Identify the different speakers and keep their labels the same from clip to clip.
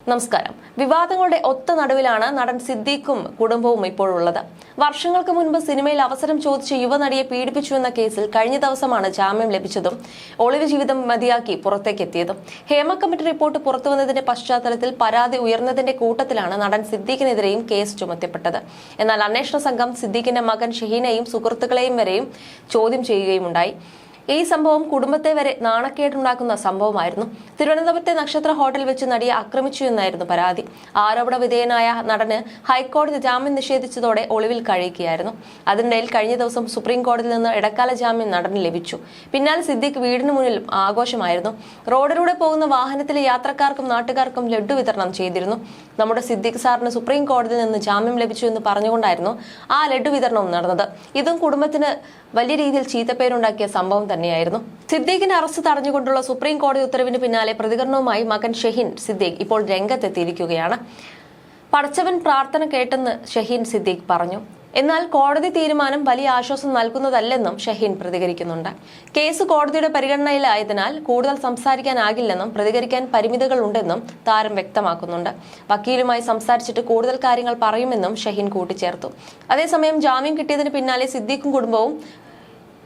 Speaker 1: നമസ്കാരം. വിവാദങ്ങളുടെ ഒത്ത നടുവിലാണ് നടൻ സിദ്ദീഖും കുടുംബവും ഇപ്പോഴുള്ളത്. വർഷങ്ങൾക്ക് മുൻപ് സിനിമയിൽ അവസരം ചോദിച്ച് യുവനടിയെ പീഡിപ്പിച്ചുവെന്ന കേസിൽ കഴിഞ്ഞ ദിവസമാണ് ജാമ്യം ലഭിച്ചതും ഒളിവ് ജീവിതം മതിയാക്കി പുറത്തേക്കെത്തിയതും. ഹേമ കമ്മിറ്റി റിപ്പോർട്ട് പുറത്തുവന്നതിന്റെ പശ്ചാത്തലത്തിൽ പരാതി ഉയർന്നതിന്റെ കൂട്ടത്തിലാണ് നടൻ സിദ്ദീഖിനെതിരെയും കേസ് ചുമത്തപ്പെട്ടത്. എന്നാൽ അന്വേഷണ സംഘം സിദ്ദീഖിന്റെ മകൻ ഷഹീനെയും സുഹൃത്തുക്കളെയും വരെയും ചോദ്യം ചെയ്യുകയുമുണ്ടായി. ഈ സംഭവം കുടുംബത്തെ വരെ നാണക്കേടുണ്ടാക്കുന്ന സംഭവമായിരുന്നു. തിരുവനന്തപുരത്തെ നക്ഷത്ര ഹോട്ടൽ വെച്ച് നടിയെ ആക്രമിച്ചു എന്നായിരുന്നു പരാതി. ആരോപണ വിധേയനായ നടന് ഹൈക്കോടതി ജാമ്യം നിഷേധിച്ചതോടെ ഒളിവിൽ കഴിയുകയായിരുന്നു. അതിനിടയിൽ കഴിഞ്ഞ ദിവസം സുപ്രീം കോടതിയിൽ നിന്ന് ഇടക്കാല ജാമ്യം നടന് ലഭിച്ചു. പിന്നാലെ സിദ്ദീഖ് വീടിന് മുന്നിൽ ആഘോഷമായിരുന്നു. റോഡിലൂടെ പോകുന്ന വാഹനത്തിലെ യാത്രക്കാർക്കും നാട്ടുകാർക്കും ലഡ്ഡു വിതരണം ചെയ്തിരുന്നു. നമ്മുടെ സിദ്ദീഖ് സാറിന് സുപ്രീം കോടതിയിൽ നിന്ന് ജാമ്യം ലഭിച്ചു എന്ന് പറഞ്ഞുകൊണ്ടായിരുന്നു ആ ലഡ്ഡു വിതരണവും നടന്നത്. ഇതും കുടുംബത്തിന് വലിയ രീതിയിൽ ചീത്തപ്പേരുണ്ടാക്കിയ സംഭവം തന്നെയായിരുന്നു. സിദ്ദീഖിന്റെ അറസ്റ്റ് തടഞ്ഞുകൊണ്ടുള്ള സുപ്രീം കോടതി ഉത്തരവിന് പിന്നാലെ പ്രതികരണവുമായി മകൻ ഷഹീൻ സിദ്ദീഖ് ഇപ്പോൾ രംഗത്തെത്തിയിരിക്കുകയാണ്. പടച്ചവൻ പ്രാർത്ഥന കേട്ടെന്ന് ഷഹീൻ സിദ്ദീഖ് പറഞ്ഞു. എന്നാൽ കോടതി തീരുമാനം വലിയ ആശ്വാസം നൽകുന്നതല്ലെന്നും ഷഹീൻ പ്രതികരിക്കുന്നുണ്ട്. കേസ് കോടതിയുടെ പരിഗണനയിലായതിനാൽ കൂടുതൽ സംസാരിക്കാനാകില്ലെന്നും പ്രതികരിക്കാൻ പരിമിതികളുണ്ടെന്നും താരം വ്യക്തമാക്കുന്നുണ്ട്. വക്കീലുമായി സംസാരിച്ചിട്ട് കൂടുതൽ കാര്യങ്ങൾ പറയുമെന്നും ഷഹീൻ കൂട്ടിച്ചേർത്തു. അതേസമയം ജാമ്യം കിട്ടിയതിന് പിന്നാലെ സിദ്ദീഖും കുടുംബവും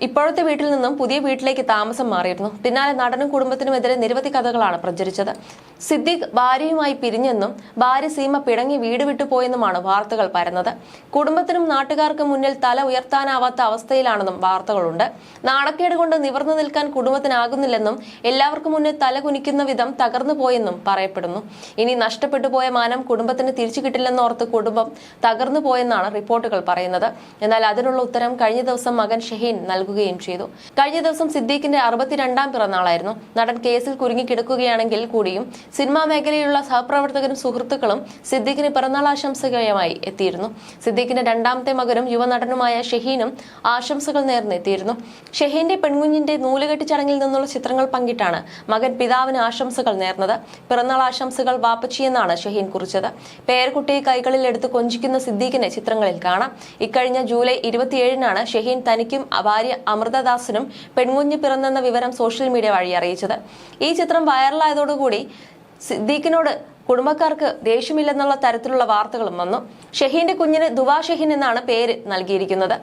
Speaker 1: ഇപ്പോഴത്തെ വീട്ടിൽ നിന്നും പുതിയ വീട്ടിലേക്ക് താമസം മാറിയിരുന്നു. പിന്നാലെ നടനും കുടുംബത്തിനുമെതിരെ നിരവധി കഥകളാണ് പ്രചരിച്ചത്. സിദ്ദീഖ് ഭാര്യയുമായി പിരിഞ്ഞെന്നും ഭാര്യ സീമ പിണങ്ങി വീട് വിട്ടുപോയെന്നുമാണ് വാർത്തകൾ പരന്നത്. കുടുംബത്തിനും നാട്ടുകാർക്കും മുന്നിൽ തല ഉയർത്താനാവാത്ത അവസ്ഥയിലാണെന്നും വാർത്തകളുണ്ട്. നാണക്കേട് കൊണ്ട് നിവർന്നു നിൽക്കാൻ കുടുംബത്തിനാകുന്നില്ലെന്നും എല്ലാവർക്കും മുന്നിൽ തല കുനിക്കുന്ന വിധം തകർന്നു പോയെന്നും പറയപ്പെടുന്നു. ഇനി നഷ്ടപ്പെട്ടു പോയ മാനം കുടുംബത്തിന് തിരിച്ചു കിട്ടില്ലെന്നോർത്ത് കുടുംബം തകർന്നു പോയെന്നാണ് റിപ്പോർട്ടുകൾ പറയുന്നത്. എന്നാൽ അതിനുള്ള ഉത്തരം കഴിഞ്ഞ ദിവസം മകൻ ഷഹീൻ നൽകുകയും ചെയ്തു. കഴിഞ്ഞ ദിവസം സിദ്ദീഖിന്റെ 62ാം പിറന്നാളായിരുന്നു. നടൻ കേസിൽ കുരുങ്ങിക്കിടക്കുകയാണെങ്കിൽ കൂടിയും സിനിമാ മേഖലയിലുള്ള സഹപ്രവർത്തകരും സുഹൃത്തുക്കളും സിദ്ദീഖിന് പിറന്നാൾ ആശംസകളുമായി എത്തിയിരുന്നു. സിദ്ദീഖിന്റെ രണ്ടാമത്തെ മകനും യുവനടനുമായ ഷഹീനും ആശംസകൾ നേർന്നെത്തിയിരുന്നു. ഷഹീന്റെ പെൺകുഞ്ഞിന്റെ നൂലുകെട്ടി ചടങ്ങിൽ നിന്നുള്ള ചിത്രങ്ങൾ പങ്കിട്ടാണ് മകൻ പിതാവിന് ആശംസകൾ നേർന്നത്. പിറന്നാൾ ആശംസകൾ വാപ്പച്ചിയെന്നാണ് ഷഹീൻ കുറിച്ചത്. പേരക്കുട്ടിയെ കൈകളിൽ എടുത്ത് കൊഞ്ചിക്കുന്ന സിദ്ദീഖിനെ ചിത്രങ്ങളിൽ കാണാം. ഇക്കഴിഞ്ഞ ജൂലൈ 27-നാണ് ഷഹീൻ തനിക്കും ഭാര്യ അമൃതദാസിനും പെൺകുഞ്ഞ് പിറന്നെന്ന വിവരം സോഷ്യൽ മീഡിയ വഴി അറിയിച്ചത്. ഈ ചിത്രം വൈറലായതോടുകൂടി സിദ്ദീഖിനോട് കുടുംബക്കാർക്ക് ദേഷ്യമില്ലെന്നുള്ള തരത്തിലുള്ള വാർത്തകളും വന്നു. ഷഹീന്റെ കുഞ്ഞിന് ദുവാ ഷഹീൻ എന്നാണ് പേര് നൽകിയിരിക്കുന്നത്.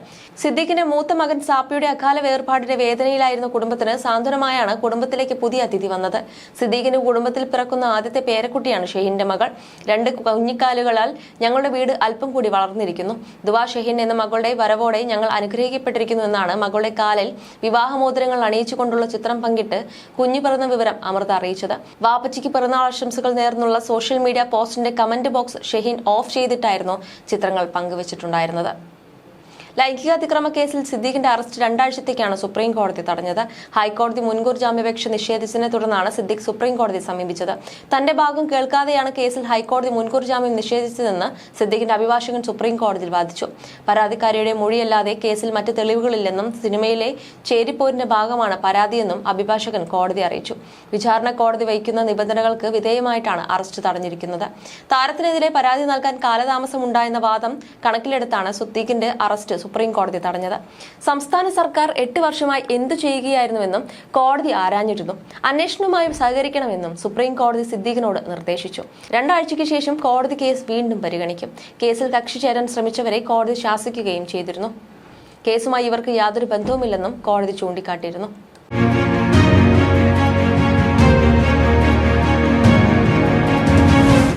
Speaker 1: സിദ്ദീഖിന്റെ മൂത്ത മകൻ സാപ്പിയുടെ അകാല വേർപാടിന്റെ വേദനയിലായിരുന്ന കുടുംബത്തിന് സാന്ത്വനമായാണ് കുടുംബത്തിലേക്ക് പുതിയ അതിഥി വന്നത്. സിദ്ദീഖിന്റെ കുടുംബത്തിൽ പിറക്കുന്ന ആദ്യത്തെ പേരക്കുട്ടിയാണ് ഷഹീന്റെ മകൾ. 2 കുഞ്ഞിക്കാലുകളാൽ ഞങ്ങളുടെ വീട് അല്പം കൂടി വളർന്നിരിക്കുന്നു. ദുവാ ഷഹീൻ എന്ന മകളുടെ വരവോടെ ഞങ്ങൾ അനുഗ്രഹിക്കപ്പെട്ടിരിക്കുന്നു എന്നാണ് മകളുടെ കാലിൽ വിവാഹമോതിരങ്ങൾ അണിയിച്ചുകൊണ്ടുള്ള ചിത്രം പങ്കിട്ട് കുഞ്ഞു പിറന്ന വിവരം അമൃത അറിയിച്ചത്. വാപ്പച്ചിക്ക് പിറന്നാൾ ആശംസകൾ നേർന്നുള്ള സോഷ്യൽ മീഡിയ പോസ്റ്റിന്റെ കമന്റ് ബോക്സ് ഷഹീൻ ഓഫ് ചെയ്തിട്ടായിരുന്നു ചിത്രങ്ങൾ പങ്കുവച്ചിട്ടുണ്ടായിരുന്നത്. ലൈംഗിക അതിക്രമ കേസിൽ സിദ്ദീഖിന്റെ അറസ്റ്റ് 2 ആഴ്ചത്തേക്കാണ് സുപ്രീം കോടതി തടഞ്ഞത്. ഹൈക്കോടതി മുൻകൂർ ജാമ്യാപേക്ഷ നിഷേധിച്ചതിനെ തുടർന്നാണ് സിദ്ദീഖ് സുപ്രീം കോടതി സമീപിച്ചത്. തന്റെ ഭാഗം കേൾക്കാതെയാണ് കേസിൽ ഹൈക്കോടതി മുൻകൂർ ജാമ്യം നിഷേധിച്ചതെന്ന് സിദ്ദീഖിന്റെ അഭിഭാഷകൻ സുപ്രീം കോടതിയിൽ വാദിച്ചു. പരാതിക്കാരിയുടെ മൊഴിയല്ലാതെ കേസിൽ മറ്റ് തെളിവുകളില്ലെന്നും സിനിമയിലെ ചേരിപ്പോരിന്റെ ഭാഗമാണ് പരാതിയെന്നും അഭിഭാഷകൻ കോടതി അറിയിച്ചു. വിചാരണ കോടതി വയ്ക്കുന്ന നിബന്ധനകൾക്ക് വിധേയമായിട്ടാണ് അറസ്റ്റ് തടഞ്ഞിരിക്കുന്നത്. താരത്തിനെതിരെ പരാതി നൽകാൻ കാലതാമസമുണ്ടായെന്ന വാദം കണക്കിലെടുത്താണ് സിദ്ദീഖിന്റെ അറസ്റ്റ് സുപ്രീം കോടതി തടഞ്ഞത്. സംസ്ഥാന സർക്കാർ 8 വർഷമായി എന്തു ചെയ്യുകയായിരുന്നുവെന്നും കോടതി ആരാഞ്ഞിരുന്നു. അന്വേഷണവുമായി സഹകരിക്കണമെന്നും സുപ്രീം കോടതി സിദ്ദീഖിനോട് നിർദ്ദേശിച്ചു. 2 ആഴ്ചയ്ക്ക് ശേഷം കോടതി കേസ് വീണ്ടും പരിഗണിക്കും. കേസിൽ കക്ഷി ചേരാൻ ശ്രമിച്ചവരെ കോടതി ശാസിക്കുകയും ചെയ്തിരുന്നു. കേസുമായി ഇവർക്ക് യാതൊരു ബന്ധവുമില്ലെന്നും കോടതി ചൂണ്ടിക്കാട്ടിയിരുന്നു.